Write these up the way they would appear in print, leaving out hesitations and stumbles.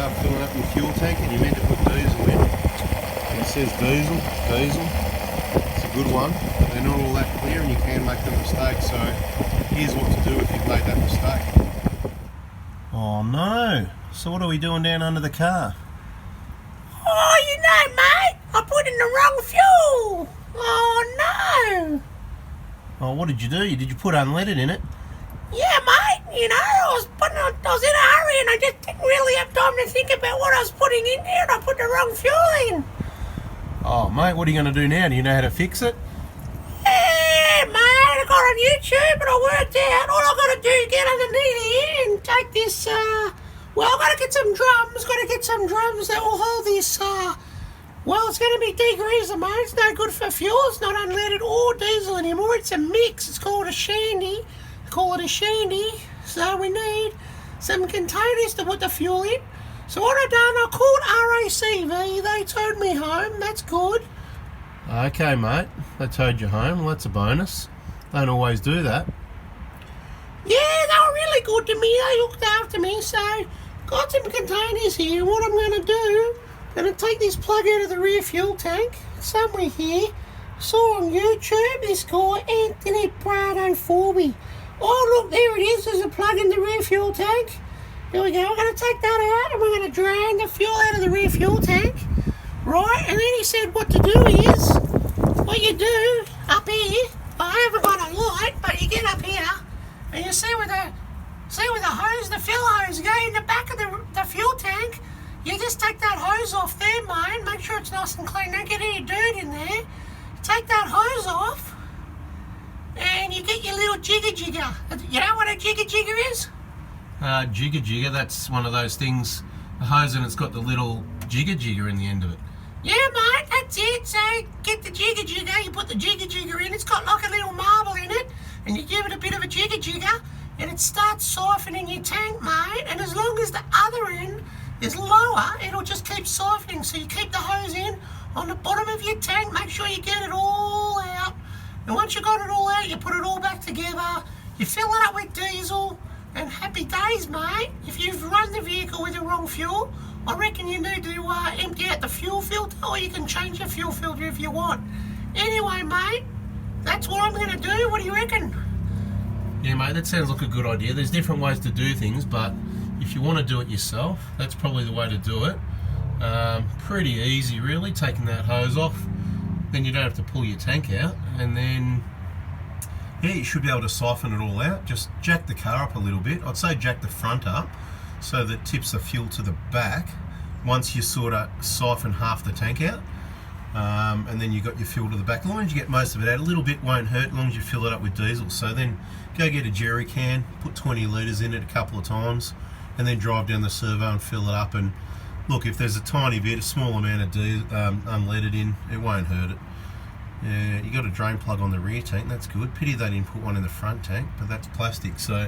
filling up your fuel tank and you're meant to put diesel in. And it says diesel. It's a good one. They're not all that clear and you can make a mistake, so here's what to do if you've made that mistake. Oh no! So what are we doing down under the car? Oh, you know, mate, I put in the wrong fuel. Oh no! Oh, what did you do? Did you put unleaded in it? Yeah, mate, you know, I was in a hurry and I just didn't really have time to think about what I was putting in there and I put the wrong fuel in. Oh mate, what are you going to do now? Do you know how to fix it? Yeah, mate, I got on YouTube and I worked out all I got to do is get underneath here and take this, well, I've got to get some drums that will hold this, well, it's going to be degreaser, mate. It's no good for fuel. It's not unleaded or diesel anymore. It's a mix. It's called a shandy. Call it a shandy. So we need some containers to put the fuel in. So what I've done, I called RACV. They towed me home. That's good. Okay mate, they towed you home. Well, that's a bonus. Don't always do that. Yeah, they were really good to me. They looked after me. So got some containers here. What I'm going to do, I'm going to take this plug out of the rear fuel tank. Somewhere here. Saw on YouTube this guy, Anthony Prado Forby. Oh look, there it is. There's a plug in the rear fuel tank. Here we go. I'm going to take that out and we're going to drain the fuel out of the rear fuel tank. Right, and then he said what to do is, what you do up here, I haven't got a light, but you get up here and you see where the hose, the fill hose go in the back of the fuel tank. You just take that hose off there, mate, make sure it's nice and clean, don't get any dirt in there. Take that hose off and you get your little jigger. You know what a jigger is? Jigger, that's one of those things, a hose and it's got the little jigger in the end of it. Yeah, mate, that's it. So get the jigger, you put the jigger in. It's got like a little marble in it, and you give it a bit of a jigger, and it starts siphoning your tank, mate. And as long as the other end is lower, it'll just keep siphoning. So you keep the hose in on the bottom of your tank. Make sure you get it all out. And once you got it all out, you put it all back together. You fill it up with diesel, and happy days, mate. If you've run the vehicle with the wrong fuel, I reckon you need to empty out the fuel filter, or you can change the fuel filter if you want. Anyway, mate, that's what I'm going to do. What do you reckon? Yeah mate, that sounds like a good idea. There's different ways to do things, but if you want to do it yourself, that's probably the way to do it. Pretty easy really, taking that hose off. Then you don't have to pull your tank out, and then yeah, you should be able to siphon it all out. Just jack the car up a little bit. I'd say jack the front up so that it tips the fuel to the back once you sort of siphon half the tank out, and then you got your fuel to the back. As long as you get most of it out, a little bit won't hurt as long as you fill it up with diesel. So then go get a jerry can, put 20 litres in it a couple of times, and then drive down the servo and fill it up. And look, if there's a tiny bit, a small amount of unleaded in, it won't hurt it. Yeah, you got a drain plug on the rear tank, that's good. Pity they didn't put one in the front tank, but that's plastic. So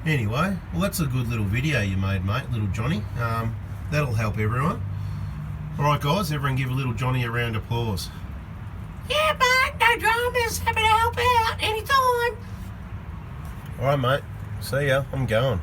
anyway, well that's a good little video you made, mate, little Johnny. That'll help everyone. Alright guys, everyone give a little Johnny a round of applause. Yeah, mate, no dramas. Happy to help out anytime. Alright mate, see ya, I'm going.